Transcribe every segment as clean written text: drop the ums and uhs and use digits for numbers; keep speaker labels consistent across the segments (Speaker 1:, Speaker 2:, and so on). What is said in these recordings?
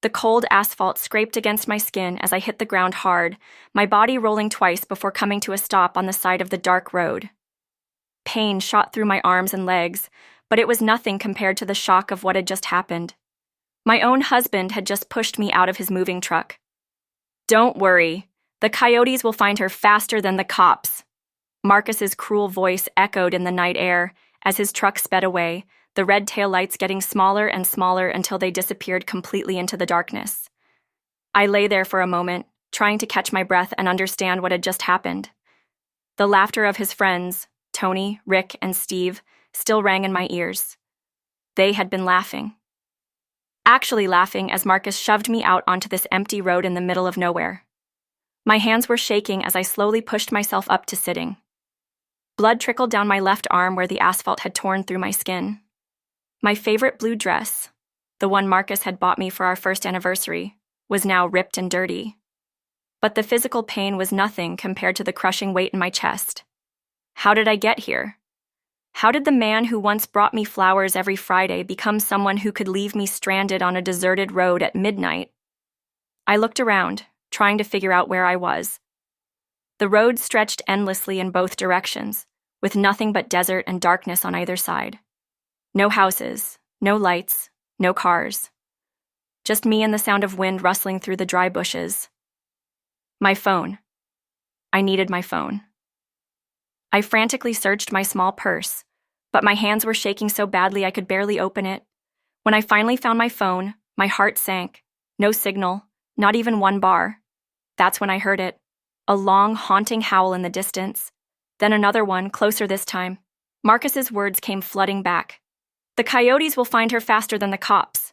Speaker 1: The cold asphalt scraped against my skin as I hit the ground hard, my body rolling twice before coming to a stop on the side of the dark road. Pain shot through my arms and legs, but it was nothing compared to the shock of what had just happened. My own husband had just pushed me out of his moving truck. "Don't worry, the coyotes will find her faster than the cops." Marcus's cruel voice echoed in the night air as his truck sped away, the red taillights getting smaller and smaller until they disappeared completely into the darkness. I lay there for a moment, trying to catch my breath and understand what had just happened. The laughter of his friends, Tony, Rick, and Steve, still rang in my ears. They had been laughing. Actually laughing as Marcus shoved me out onto this empty road in the middle of nowhere. My hands were shaking as I slowly pushed myself up to sitting. Blood trickled down my left arm where the asphalt had torn through my skin. My favorite blue dress, the one Marcus had bought me for our first anniversary, was now ripped and dirty. But the physical pain was nothing compared to the crushing weight in my chest. How did I get here? How did the man who once brought me flowers every Friday become someone who could leave me stranded on a deserted road at midnight? I looked around, trying to figure out where I was. The road stretched endlessly in both directions, with nothing but desert and darkness on either side. No houses, no lights, no cars. Just me and the sound of wind rustling through the dry bushes. My phone. I needed my phone. I frantically searched my small purse, but my hands were shaking so badly I could barely open it. When I finally found my phone, my heart sank. No signal, not even one bar. That's when I heard it. A long, haunting howl in the distance. Then another one, closer this time. Marcus's words came flooding back. "The coyotes will find her faster than the cops."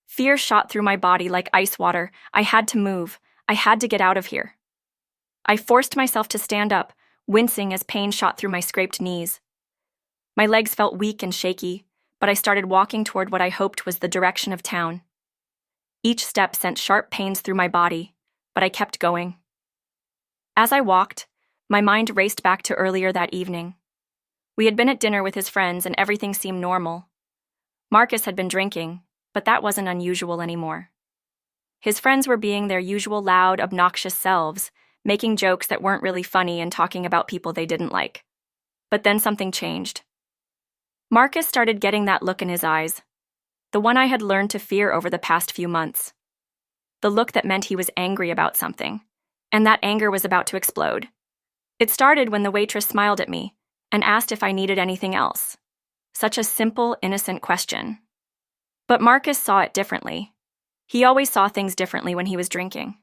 Speaker 1: Fear shot through my body like ice water. I had to move. I had to get out of here. I forced myself to stand up, wincing as pain shot through my scraped knees. My legs felt weak and shaky, but I started walking toward what I hoped was the direction of town. Each step sent sharp pains through my body, but I kept going. As I walked, my mind raced back to earlier that evening. We had been at dinner with his friends and everything seemed normal. Marcus had been drinking, but that wasn't unusual anymore. His friends were being their usual loud, obnoxious selves, making jokes that weren't really funny and talking about people they didn't like. But then something changed. Marcus started getting that look in his eyes, the one I had learned to fear over the past few months. The look that meant he was angry about something, and that anger was about to explode. It started when the waitress smiled at me and asked if I needed anything else. Such a simple, innocent question. But Marcus saw it differently. He always saw things differently when he was drinking.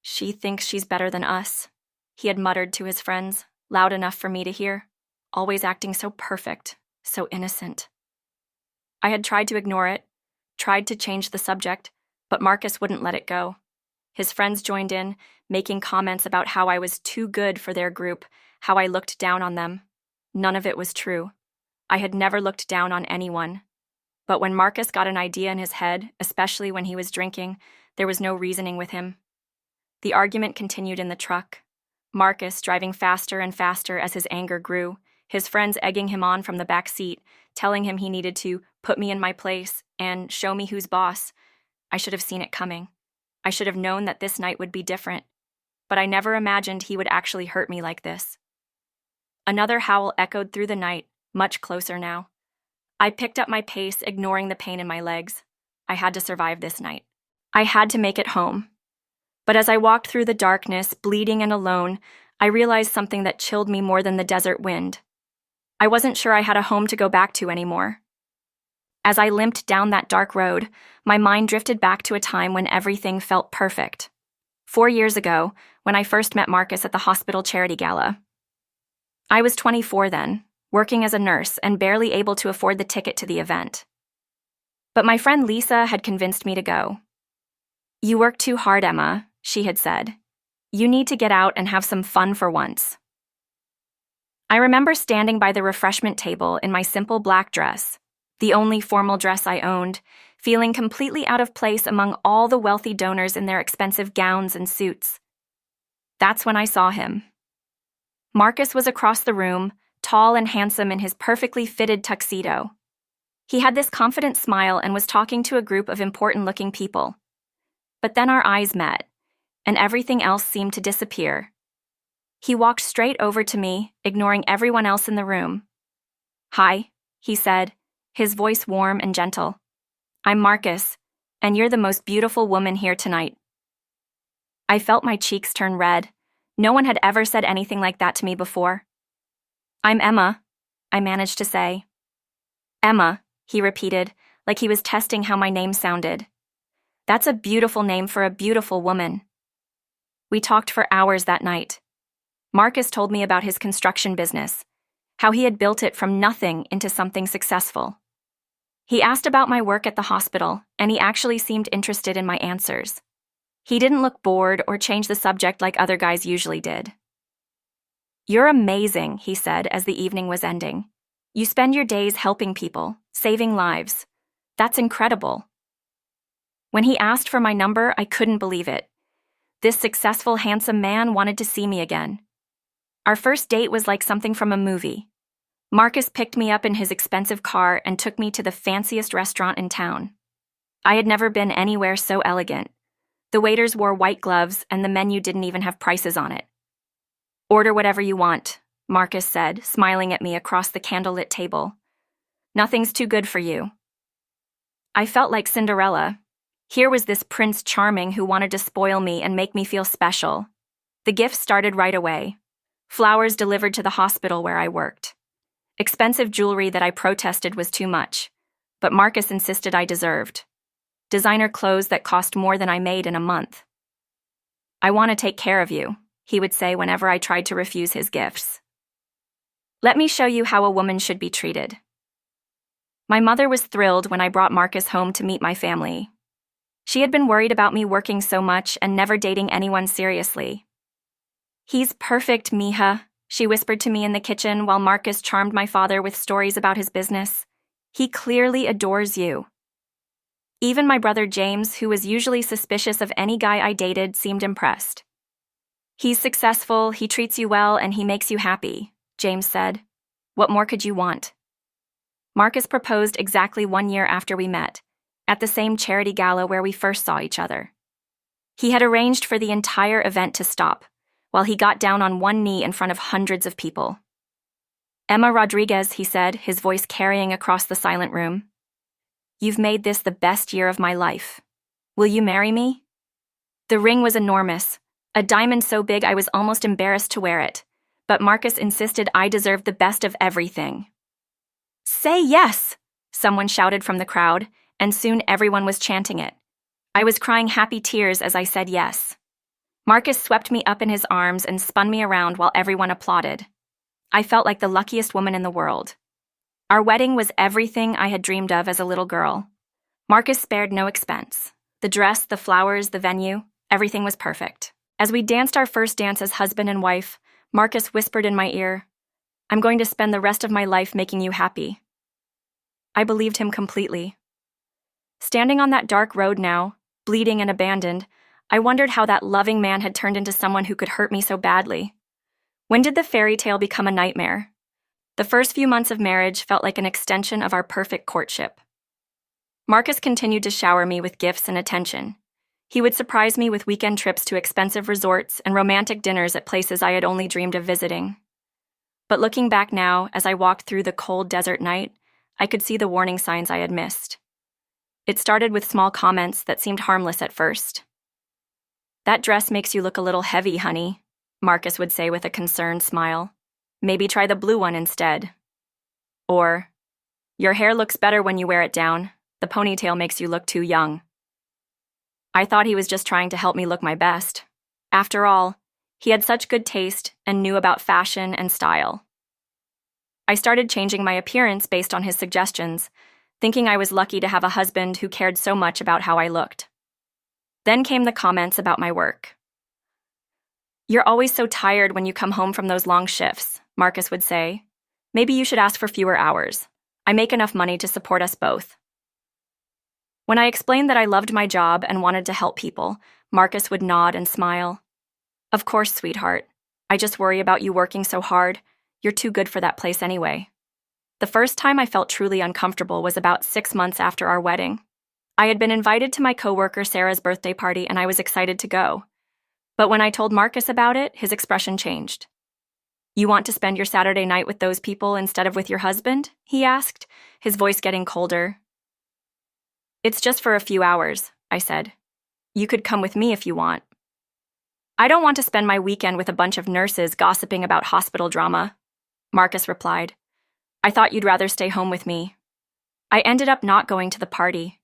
Speaker 1: "She thinks she's better than us," he had muttered to his friends, loud enough for me to hear, always acting so perfect, so innocent. I had tried to ignore it, tried to change the subject, but Marcus wouldn't let it go. His friends joined in, making comments about how I was too good for their group, how I looked down on them. None of it was true. I had never looked down on anyone. But when Marcus got an idea in his head, especially when he was drinking, there was no reasoning with him. The argument continued in the truck. Marcus driving faster and faster as his anger grew, his friends egging him on from the back seat, telling him he needed to put me in my place and show me who's boss. I should have seen it coming. I should have known that this night would be different. But I never imagined he would actually hurt me like this. Another howl echoed through the night, much closer now. I picked up my pace, ignoring the pain in my legs. I had to survive this night. I had to make it home. But as I walked through the darkness, bleeding and alone, I realized something that chilled me more than the desert wind. I wasn't sure I had a home to go back to anymore. As I limped down that dark road, my mind drifted back to a time when everything felt perfect. 4 years ago, when I first met Marcus at the hospital charity gala. I was 24 then, working as a nurse and barely able to afford the ticket to the event. But my friend Lisa had convinced me to go. "You work too hard, Emma," she had said. "You need to get out and have some fun for once." I remember standing by the refreshment table in my simple black dress, the only formal dress I owned, feeling completely out of place among all the wealthy donors in their expensive gowns and suits. That's when I saw him. Marcus was across the room, tall and handsome in his perfectly fitted tuxedo. He had this confident smile and was talking to a group of important-looking people. But then our eyes met, and everything else seemed to disappear. He walked straight over to me, ignoring everyone else in the room. "Hi," he said, his voice warm and gentle. "I'm Marcus, and you're the most beautiful woman here tonight." I felt my cheeks turn red. No one had ever said anything like that to me before. "I'm Emma," I managed to say. "Emma," he repeated, like he was testing how my name sounded. "That's a beautiful name for a beautiful woman." We talked for hours that night. Marcus told me about his construction business, how he had built it from nothing into something successful. He asked about my work at the hospital, and he actually seemed interested in my answers. He didn't look bored or change the subject like other guys usually did. "You're amazing," he said as the evening was ending. "You spend your days helping people, saving lives. That's incredible." When he asked for my number, I couldn't believe it. This successful, handsome man wanted to see me again. Our first date was like something from a movie. Marcus picked me up in his expensive car and took me to the fanciest restaurant in town. I had never been anywhere so elegant. The waiters wore white gloves, and the menu didn't even have prices on it. "Order whatever you want," Marcus said, smiling at me across the candlelit table. "Nothing's too good for you." I felt like Cinderella. Here was this Prince Charming who wanted to spoil me and make me feel special. The gifts started right away. Flowers delivered to the hospital where I worked. Expensive jewelry that I protested was too much, but Marcus insisted I deserved. Designer clothes that cost more than I made in a month. "I want to take care of you," he would say whenever I tried to refuse his gifts. "Let me show you how a woman should be treated." My mother was thrilled when I brought Marcus home to meet my family. She had been worried about me working so much and never dating anyone seriously. "He's perfect, mija," she whispered to me in the kitchen while Marcus charmed my father with stories about his business. "He clearly adores you." Even my brother James, who was usually suspicious of any guy I dated, seemed impressed. "He's successful, he treats you well, and he makes you happy," James said. "What more could you want?" Marcus proposed exactly 1 year after we met, at the same charity gala where we first saw each other. He had arranged for the entire event to stop, while he got down on one knee in front of hundreds of people. "Emma Rodriguez," he said, his voice carrying across the silent room. "You've made this the best year of my life. Will you marry me?" The ring was enormous, a diamond so big I was almost embarrassed to wear it, but Marcus insisted I deserved the best of everything. "Say yes!" someone shouted from the crowd, and soon everyone was chanting it. I was crying happy tears as I said yes. Marcus swept me up in his arms and spun me around while everyone applauded. I felt like the luckiest woman in the world. Our wedding was everything I had dreamed of as a little girl. Marcus spared no expense. The dress, the flowers, the venue, everything was perfect. As we danced our first dance as husband and wife, Marcus whispered in my ear, "I'm going to spend the rest of my life making you happy." I believed him completely. Standing on that dark road now, bleeding and abandoned, I wondered how that loving man had turned into someone who could hurt me so badly. When did the fairy tale become a nightmare? The first few months of marriage felt like an extension of our perfect courtship. Marcus continued to shower me with gifts and attention. He would surprise me with weekend trips to expensive resorts and romantic dinners at places I had only dreamed of visiting. But looking back now, as I walked through the cold desert night, I could see the warning signs I had missed. It started with small comments that seemed harmless at first. "That dress makes you look a little heavy, honey," Marcus would say with a concerned smile. "Maybe try the blue one instead." Or, "Your hair looks better when you wear it down. The ponytail makes you look too young." I thought he was just trying to help me look my best. After all, he had such good taste and knew about fashion and style. I started changing my appearance based on his suggestions, thinking I was lucky to have a husband who cared so much about how I looked. Then came the comments about my work. "You're always so tired when you come home from those long shifts," Marcus would say. "Maybe you should ask for fewer hours. I make enough money to support us both." When I explained that I loved my job and wanted to help people, Marcus would nod and smile. "Of course, sweetheart. I just worry about you working so hard. You're too good for that place anyway." The first time I felt truly uncomfortable was about 6 months after our wedding. I had been invited to my coworker Sarah's birthday party and I was excited to go. But when I told Marcus about it, his expression changed. "You want to spend your Saturday night with those people instead of with your husband?" he asked, his voice getting colder. "It's just for a few hours," I said. "You could come with me if you want." "I don't want to spend my weekend with a bunch of nurses gossiping about hospital drama," Marcus replied. "I thought you'd rather stay home with me." I ended up not going to the party.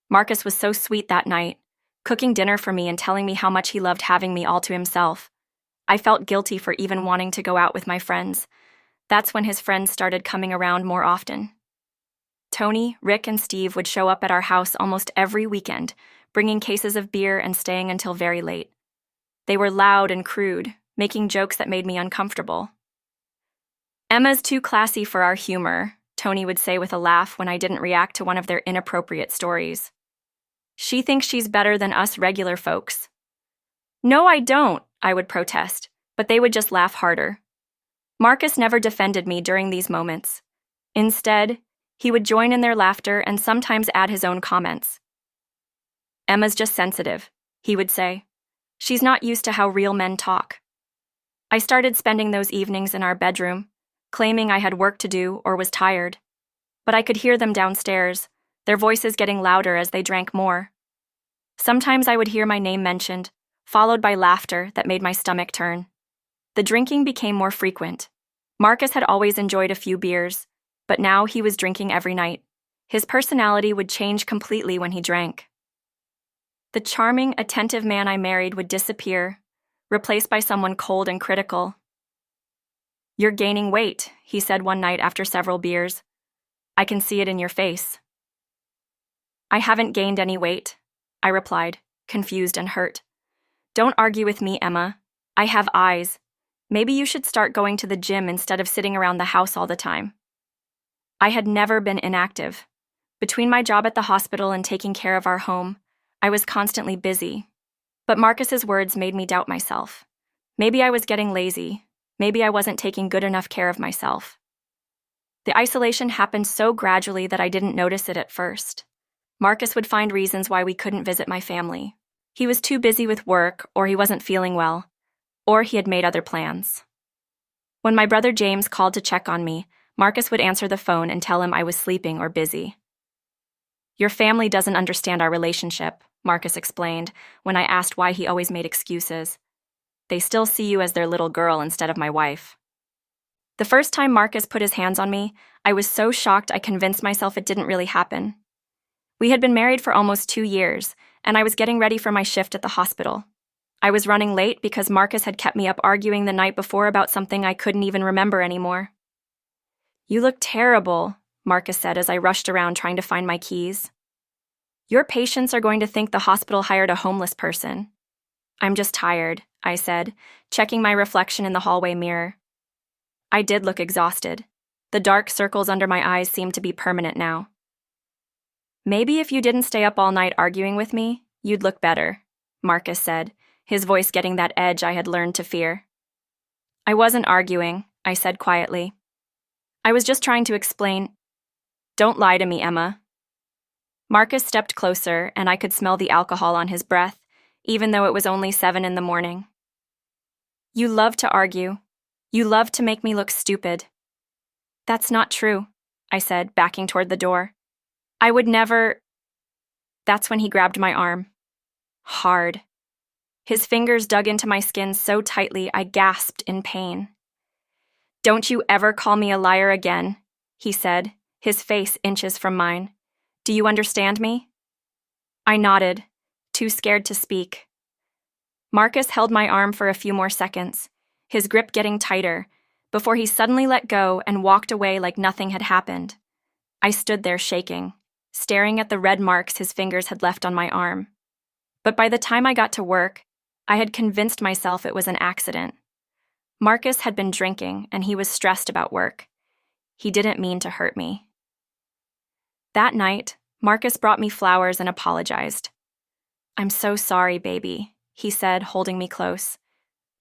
Speaker 1: Marcus was so sweet that night, cooking dinner for me and telling me how much he loved having me all to himself. I felt guilty for even wanting to go out with my friends. That's when his friends started coming around more often. Tony, Rick, and Steve would show up at our house almost every weekend, bringing cases of beer and staying until very late. They were loud and crude, making jokes that made me uncomfortable. "Emma's too classy for our humor," Tony would say with a laugh when I didn't react to one of their inappropriate stories. "She thinks she's better than us regular folks." "No, I don't," I would protest, but they would just laugh harder. Marcus never defended me during these moments. Instead, he would join in their laughter and sometimes add his own comments. "Emma's just sensitive," he would say. "She's not used to how real men talk." I started spending those evenings in our bedroom, claiming I had work to do or was tired. But I could hear them downstairs, their voices getting louder as they drank more. Sometimes I would hear my name mentioned, followed by laughter that made my stomach turn. The drinking became more frequent. Marcus had always enjoyed a few beers, but now he was drinking every night. His personality would change completely when he drank. The charming, attentive man I married would disappear, replaced by someone cold and critical. "You're gaining weight," he said one night after several beers. "I can see it in your face." "I haven't gained any weight," I replied, confused and hurt. "Don't argue with me, Emma. I have eyes. Maybe you should start going to the gym instead of sitting around the house all the time." I had never been inactive. Between my job at the hospital and taking care of our home, I was constantly busy. But Marcus's words made me doubt myself. Maybe I was getting lazy. Maybe I wasn't taking good enough care of myself. The isolation happened so gradually that I didn't notice it at first. Marcus would find reasons why we couldn't visit my family. He was too busy with work, or he wasn't feeling well, or he had made other plans. When my brother James called to check on me, Marcus would answer the phone and tell him I was sleeping or busy. "Your family doesn't understand our relationship," Marcus explained when I asked why he always made excuses. "They still see you as their little girl instead of my wife." The first time Marcus put his hands on me, I was so shocked I convinced myself it didn't really happen. We had been married for almost 2 years, and I was getting ready for my shift at the hospital. I was running late because Marcus had kept me up arguing the night before about something I couldn't even remember anymore. "You look terrible," Marcus said as I rushed around trying to find my keys. "Your patients are going to think the hospital hired a homeless person." "I'm just tired," I said, checking my reflection in the hallway mirror. I did look exhausted. The dark circles under my eyes seemed to be permanent now. "Maybe if you didn't stay up all night arguing with me, you'd look better," Marcus said, his voice getting that edge I had learned to fear. "I wasn't arguing," I said quietly. "I was just trying to explain." "Don't lie to me, Emma." Marcus stepped closer, and I could smell the alcohol on his breath, even though it was only 7 in the morning. "You love to argue. You love to make me look stupid." "That's not true," I said, backing toward the door. "I would never—" That's when he grabbed my arm. Hard. His fingers dug into my skin so tightly I gasped in pain. "Don't you ever call me a liar again," he said, his face inches from mine. "Do you understand me?" I nodded, too scared to speak. Marcus held my arm for a few more seconds, his grip getting tighter, before he suddenly let go and walked away like nothing had happened. I stood there shaking, staring at the red marks his fingers had left on my arm. But by the time I got to work, I had convinced myself it was an accident. Marcus had been drinking, and he was stressed about work. He didn't mean to hurt me. That night, Marcus brought me flowers and apologized. "I'm so sorry, baby," he said, holding me close.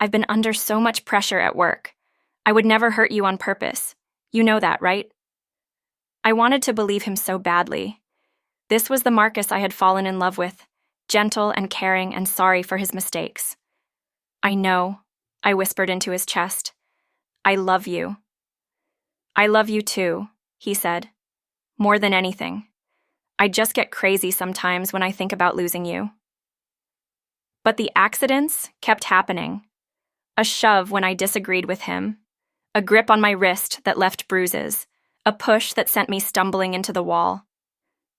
Speaker 1: "I've been under so much pressure at work. I would never hurt you on purpose. You know that, right?" I wanted to believe him so badly. This was the Marcus I had fallen in love with, gentle and caring and sorry for his mistakes. I know, I whispered into his chest. I love you. I love you too, he said. More than anything. I just get crazy sometimes when I think about losing you. But the accidents kept happening. A shove when I disagreed with him, a grip on my wrist that left bruises, a push that sent me stumbling into the wall.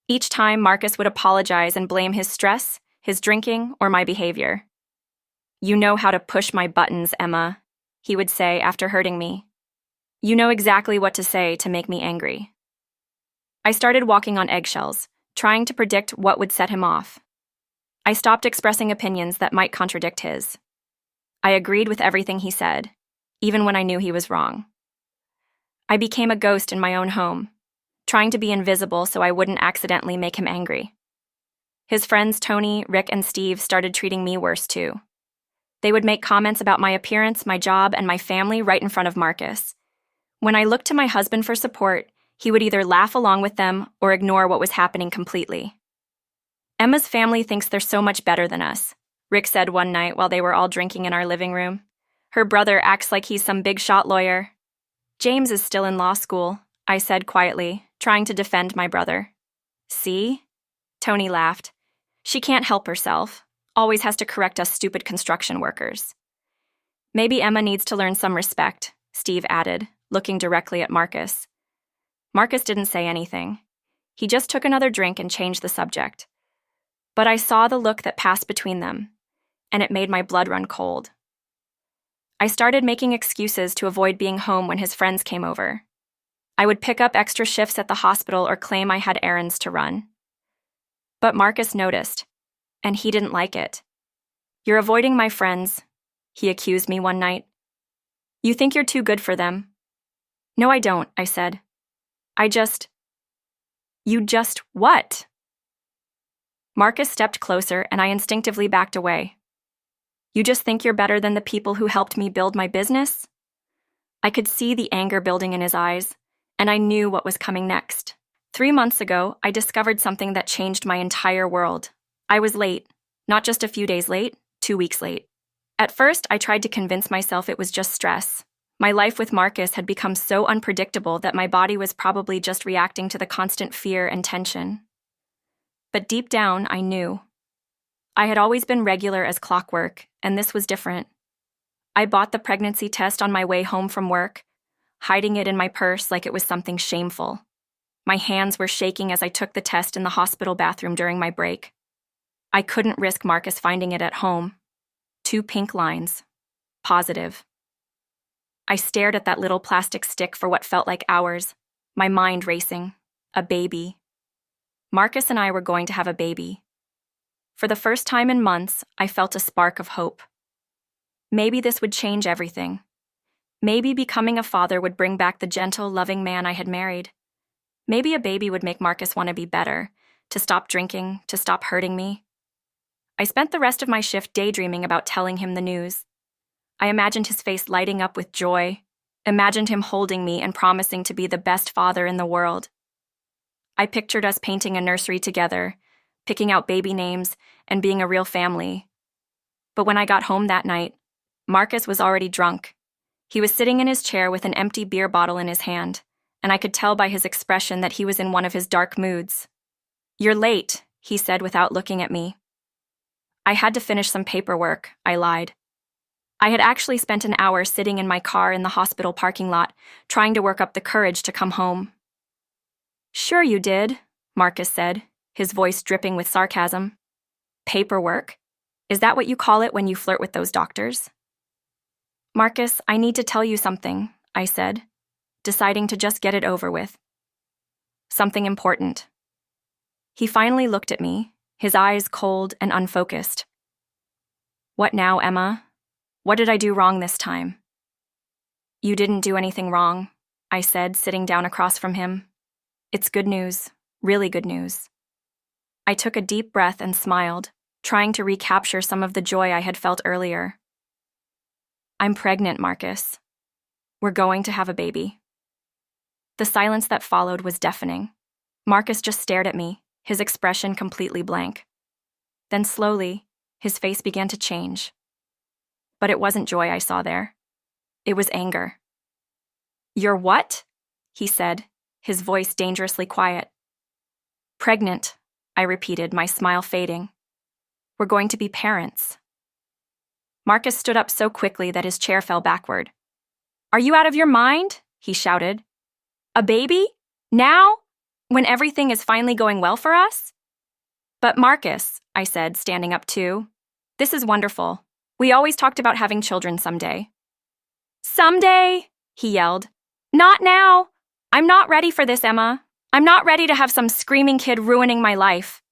Speaker 1: Each time, Marcus would apologize and blame his stress, his drinking, or my behavior. You know how to push my buttons, Emma, he would say after hurting me. You know exactly what to say to make me angry. I started walking on eggshells, trying to predict what would set him off. I stopped expressing opinions that might contradict his. I agreed with everything he said, even when I knew he was wrong. I became a ghost in my own home, trying to be invisible so I wouldn't accidentally make him angry. His friends Tony, Rick, and Steve started treating me worse too. They would make comments about my appearance, my job, and my family right in front of Marcus. When I looked to my husband for support, he would either laugh along with them or ignore what was happening completely. Emma's family thinks they're so much better than us, Rick said one night while they were all drinking in our living room. Her brother acts like he's some big shot lawyer. James is still in law school, I said quietly, trying to defend my brother. See? Tony laughed. She can't help herself. Always has to correct us stupid construction workers. Maybe Emma needs to learn some respect, Steve added, looking directly at Marcus. Marcus didn't say anything. He just took another drink and changed the subject. But I saw the look that passed between them, and it made my blood run cold. I started making excuses to avoid being home when his friends came over. I would pick up extra shifts at the hospital or claim I had errands to run. But Marcus noticed, and he didn't like it. You're avoiding my friends, he accused me one night. You think you're too good for them. No, I don't, I said. You just what? Marcus stepped closer and I instinctively backed away. You just think you're better than the people who helped me build my business? I could see the anger building in his eyes, and I knew what was coming next. 3 months ago, I discovered something that changed my entire world. I was late, not just a few days late, 2 weeks late. At first, I tried to convince myself it was just stress. My life with Marcus had become so unpredictable that my body was probably just reacting to the constant fear and tension. But deep down, I knew. I had always been regular as clockwork, and this was different. I bought the pregnancy test on my way home from work, hiding it in my purse like it was something shameful. My hands were shaking as I took the test in the hospital bathroom during my break. I couldn't risk Marcus finding it at home. 2 pink lines. Positive. I stared at that little plastic stick for what felt like hours, my mind racing. A baby. Marcus and I were going to have a baby. For the first time in months, I felt a spark of hope. Maybe this would change everything. Maybe becoming a father would bring back the gentle, loving man I had married. Maybe a baby would make Marcus want to be better, to stop drinking, to stop hurting me. I spent the rest of my shift daydreaming about telling him the news. I imagined his face lighting up with joy, imagined him holding me and promising to be the best father in the world. I pictured us painting a nursery together, picking out baby names, and being a real family. But when I got home that night, Marcus was already drunk. He was sitting in his chair with an empty beer bottle in his hand, and I could tell by his expression that he was in one of his dark moods. "You're late," he said without looking at me. "I had to finish some paperwork," I lied. I had actually spent an hour sitting in my car in the hospital parking lot, trying to work up the courage to come home. "Sure you did," Marcus said, his voice dripping with sarcasm. "Paperwork? Is that what you call it when you flirt with those doctors?" "Marcus, I need to tell you something," I said, deciding to just get it over with. "Something important." He finally looked at me, his eyes cold and unfocused. "What now, Emma? What did I do wrong this time?" "You didn't do anything wrong," I said, sitting down across from him. "It's good news, really good news." I took a deep breath and smiled, trying to recapture some of the joy I had felt earlier. "I'm pregnant, Marcus. We're going to have a baby." The silence that followed was deafening. Marcus just stared at me, his expression completely blank. Then slowly, his face began to change. But it wasn't joy I saw there. It was anger. "You're what?" he said, his voice dangerously quiet. "Pregnant," I repeated, my smile fading. "We're going to be parents." Marcus stood up so quickly that his chair fell backward. "Are you out of your mind?" he shouted. "A baby? Now? When everything is finally going well for us?" "But Marcus," I said, standing up too, "this is wonderful. We always talked about having children someday." "Someday?" he yelled. "Not now. I'm not ready for this, Emma. I'm not ready to have some screaming kid ruining my life."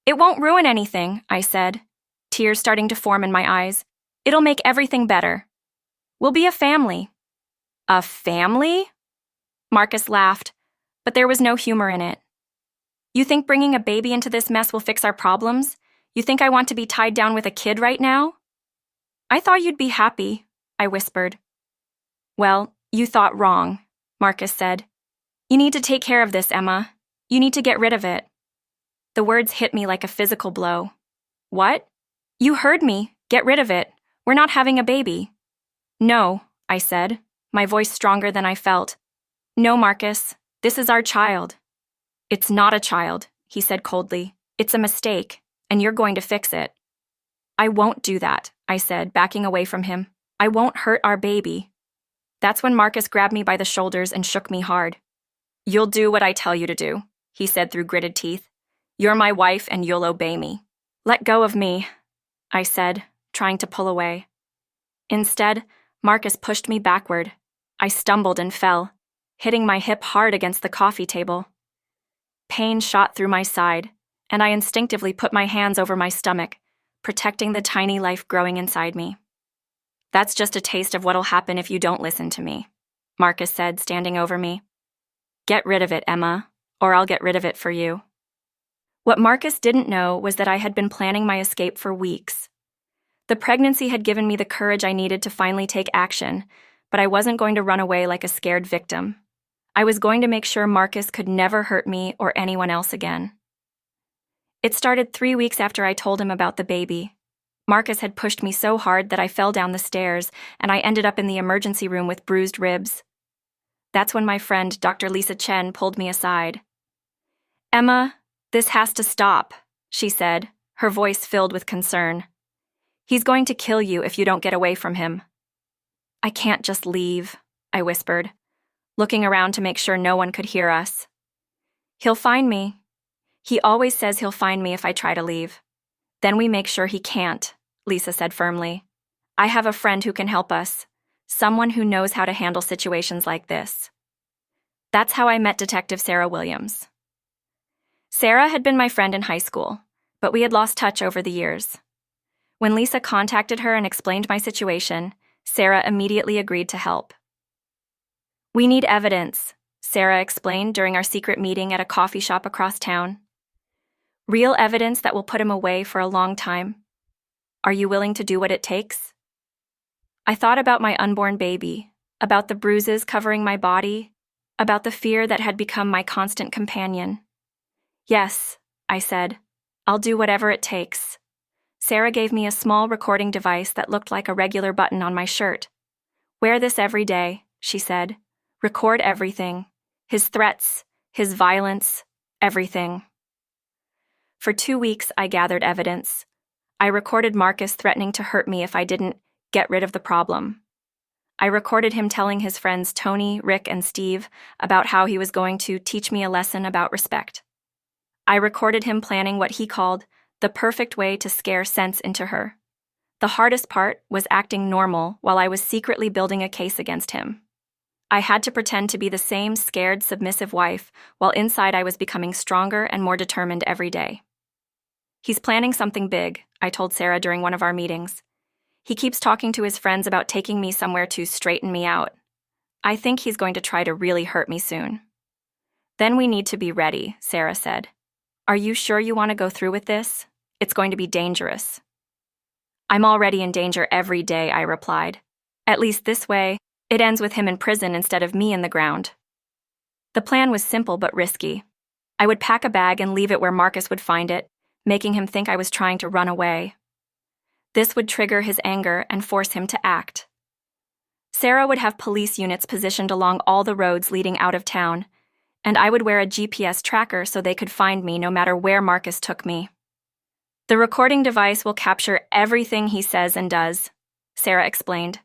Speaker 1: "It won't ruin anything," I said, tears starting to form in my eyes. "It'll make everything better. We'll be a family." "A family?" Marcus laughed, but there was no humor in it. "You think bringing a baby into this mess will fix our problems? You think I want to be tied down with a kid right now?" "I thought you'd be happy," I whispered. "Well, you thought wrong," Marcus said. "You need to take care of this, Emma. You need to get rid of it." The words hit me like a physical blow. "What?" "You heard me. Get rid of it. We're not having a baby." "No," I said, my voice stronger than I felt. "No, Marcus. This is our child." "It's not a child," he said coldly. "It's a mistake, and you're going to fix it." "I won't do that," I said, backing away from him. "I won't hurt our baby." That's when Marcus grabbed me by the shoulders and shook me hard. "You'll do what I tell you to do," he said through gritted teeth. "You're my wife and you'll obey me." "Let go of me," I said, trying to pull away. Instead, Marcus pushed me backward. I stumbled and fell, hitting my hip hard against the coffee table. Pain shot through my side, and I instinctively put my hands over my stomach, protecting the tiny life growing inside me. "That's just a taste of what'll happen if you don't listen to me," Marcus said, standing over me. "Get rid of it, Emma, or I'll get rid of it for you." What Marcus didn't know was that I had been planning my escape for weeks. The pregnancy had given me the courage I needed to finally take action, but I wasn't going to run away like a scared victim. I was going to make sure Marcus could never hurt me or anyone else again. It started 3 weeks after I told him about the baby. Marcus had pushed me so hard that I fell down the stairs, and I ended up in the emergency room with bruised ribs. That's when my friend, Dr. Lisa Chen, pulled me aside. "Emma, this has to stop," she said, her voice filled with concern. "He's going to kill you if you don't get away from him." "I can't just leave," I whispered, looking around to make sure no one could hear us. "He'll find me. He always says he'll find me if I try to leave. Then we make sure he can't," Lisa said firmly. "I have a friend who can help us, someone who knows how to handle situations like this." That's how I met Detective Sarah Williams. Sarah had been my friend in high school, but we had lost touch over the years. When Lisa contacted her and explained my situation, Sarah immediately agreed to help. "We need evidence," Sarah explained during our secret meeting at a coffee shop across town. "Real evidence that will put him away for a long time. Are you willing to do what it takes?" I thought about my unborn baby, about the bruises covering my body, about the fear that had become my constant companion. "Yes," I said, "I'll do whatever it takes." Sarah gave me a small recording device that looked like a regular button on my shirt. "Wear this every day," she said. "Record everything. His threats, his violence, everything." For 2 weeks, I gathered evidence. I recorded Marcus threatening to hurt me if I didn't get rid of the problem. I recorded him telling his friends Tony, Rick, and Steve about how he was going to teach me a lesson about respect. I recorded him planning what he called the perfect way to scare sense into her. The hardest part was acting normal while I was secretly building a case against him. I had to pretend to be the same scared, submissive wife, while inside I was becoming stronger and more determined every day. "He's planning something big," I told Sarah during one of our meetings. "He keeps talking to his friends about taking me somewhere to straighten me out. I think he's going to try to really hurt me soon." "Then we need to be ready," Sarah said. "Are you sure you want to go through with this? It's going to be dangerous." "I'm already in danger every day," I replied. "At least this way, it ends with him in prison instead of me in the ground." The plan was simple but risky. I would pack a bag and leave it where Marcus would find it, making him think I was trying to run away. This would trigger his anger and force him to act. Sarah would have police units positioned along all the roads leading out of town, and I would wear a GPS tracker so they could find me no matter where Marcus took me. The recording device will capture everything he says and does, Sarah explained.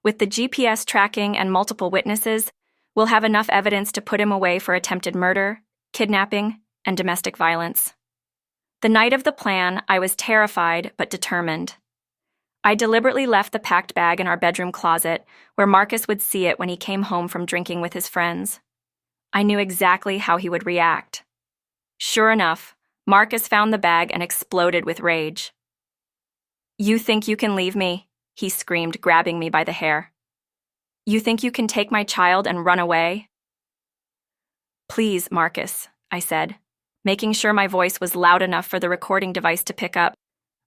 Speaker 1: With the GPS tracking and multiple witnesses, we'll have enough evidence to put him away for attempted murder, kidnapping, and domestic violence. The night of the plan, I was terrified but determined. I deliberately left the packed bag in our bedroom closet, where Marcus would see it when he came home from drinking with his friends. I knew exactly how he would react. Sure enough, Marcus found the bag and exploded with rage. "You think you can leave me?" he screamed, grabbing me by the hair. "You think you can take my child and run away?" "Please, Marcus," I said, making sure my voice was loud enough for the recording device to pick up.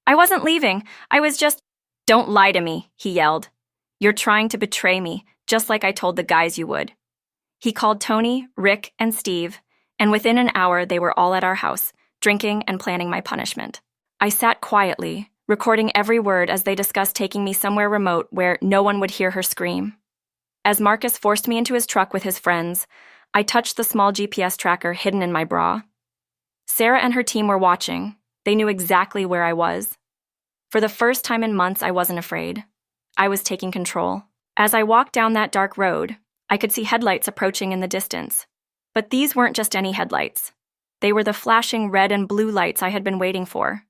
Speaker 1: "I wasn't leaving. I was just—" "Don't lie to me," he yelled. "You're trying to betray me, just like I told the guys you would." He called Tony, Rick, and Steve, and within an hour they were all at our house, drinking and planning my punishment. I sat quietly, recording every word as they discussed taking me somewhere remote where no one would hear her scream. As Marcus forced me into his truck with his friends, I touched the small GPS tracker hidden in my bra. Sarah and her team were watching. They knew exactly where I was. For the first time in months, I wasn't afraid. I was taking control. As I walked down that dark road, I could see headlights approaching in the distance. But these weren't just any headlights. They were the flashing red and blue lights I had been waiting for.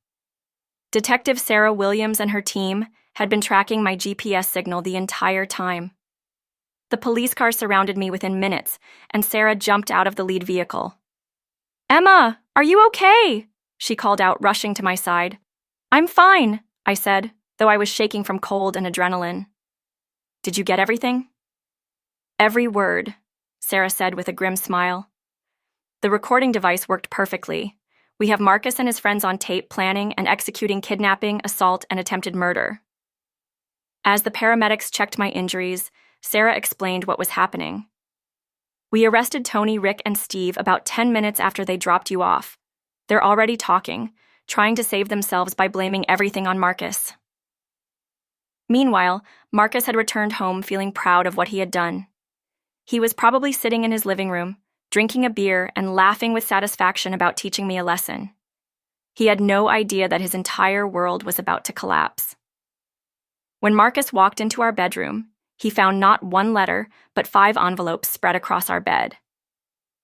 Speaker 1: Detective Sarah Williams and her team had been tracking my GPS signal the entire time. The police car surrounded me within minutes, and Sarah jumped out of the lead vehicle. "Emma, are you okay?" she called out, rushing to my side. "I'm fine," I said, though I was shaking from cold and adrenaline. "Did you get everything?" "Every word," Sarah said with a grim smile. "The recording device worked perfectly. We have Marcus and his friends on tape planning and executing kidnapping, assault, and attempted murder." As the paramedics checked my injuries, Sarah explained what was happening. "We arrested Tony, Rick, and Steve about 10 minutes after they dropped you off. They're already talking, trying to save themselves by blaming everything on Marcus." Meanwhile, Marcus had returned home feeling proud of what he had done. He was probably sitting in his living room, drinking a beer and laughing with satisfaction about teaching me a lesson. He had no idea that his entire world was about to collapse. When Marcus walked into our bedroom, he found not one letter, but 5 envelopes spread across our bed.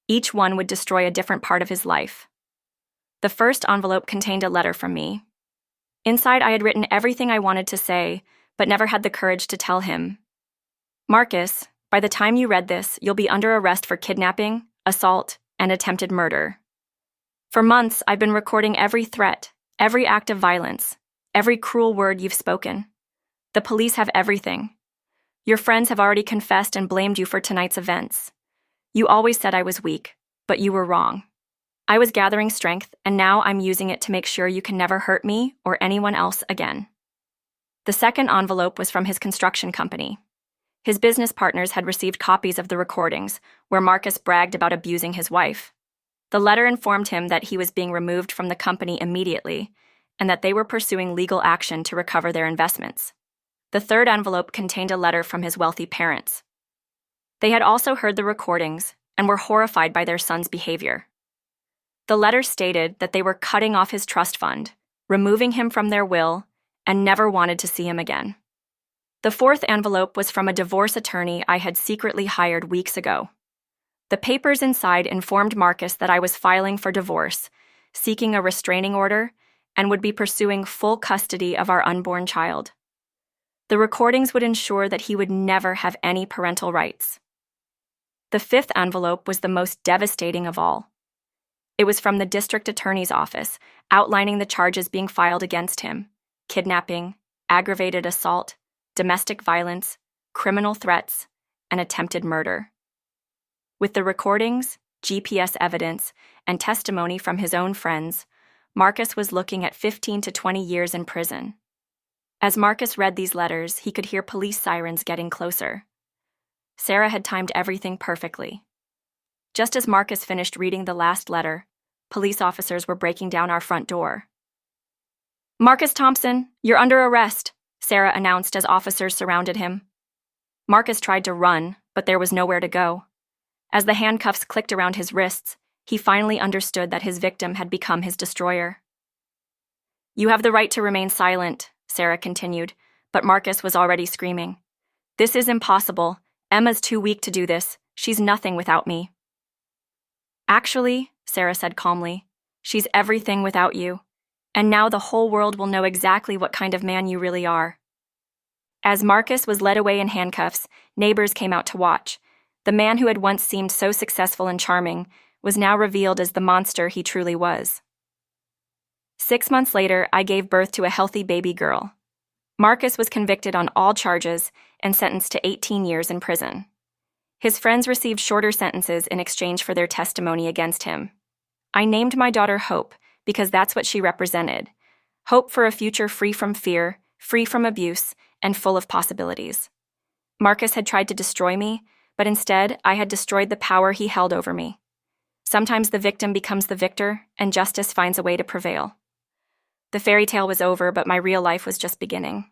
Speaker 1: Each one would destroy a different part of his life. The first envelope contained a letter from me. Inside, I had written everything I wanted to say, but never had the courage to tell him. "Marcus, by the time you read this, you'll be under arrest for kidnapping, assault, and attempted murder. For months, I've been recording every threat, every act of violence, every cruel word you've spoken. The police have everything. Your friends have already confessed and blamed you for tonight's events. You always said I was weak, but you were wrong. I was gathering strength, and now I'm using it to make sure you can never hurt me or anyone else again." The second envelope was from his construction company. His business partners had received copies of the recordings, where Marcus bragged about abusing his wife. The letter informed him that he was being removed from the company immediately, and that they were pursuing legal action to recover their investments. The third envelope contained a letter from his wealthy parents. They had also heard the recordings and were horrified by their son's behavior. The letter stated that they were cutting off his trust fund, removing him from their will, and never wanted to see him again. The fourth envelope was from a divorce attorney I had secretly hired weeks ago. The papers inside informed Marcus that I was filing for divorce, seeking a restraining order, and would be pursuing full custody of our unborn child. The recordings would ensure that he would never have any parental rights. The fifth envelope was the most devastating of all. It was from the district attorney's office, outlining the charges being filed against him: kidnapping, aggravated assault, domestic violence, criminal threats, and attempted murder. With the recordings, GPS evidence, and testimony from his own friends, Marcus was looking at 15 to 20 years in prison. As Marcus read these letters, he could hear police sirens getting closer. Sarah had timed everything perfectly. Just as Marcus finished reading the last letter, police officers were breaking down our front door. "Marcus Thompson, you're under arrest," Sarah announced as officers surrounded him. Marcus tried to run, but there was nowhere to go. As the handcuffs clicked around his wrists, he finally understood that his victim had become his destroyer. "You have the right to remain silent," Sarah continued, but Marcus was already screaming. "This is impossible. Emma's too weak to do this. She's nothing without me." "Actually," Sarah said calmly, "she's everything without you. And now the whole world will know exactly what kind of man you really are." As Marcus was led away in handcuffs, neighbors came out to watch. The man who had once seemed so successful and charming was now revealed as the monster he truly was. 6 months later, I gave birth to a healthy baby girl. Marcus was convicted on all charges and sentenced to 18 years in prison. His friends received shorter sentences in exchange for their testimony against him. I named my daughter Hope because that's what she represented. Hope for a future free from fear, free from abuse, and full of possibilities. Marcus had tried to destroy me, but instead I had destroyed the power he held over me. Sometimes the victim becomes the victor, and justice finds a way to prevail. The fairy tale was over, but my real life was just beginning.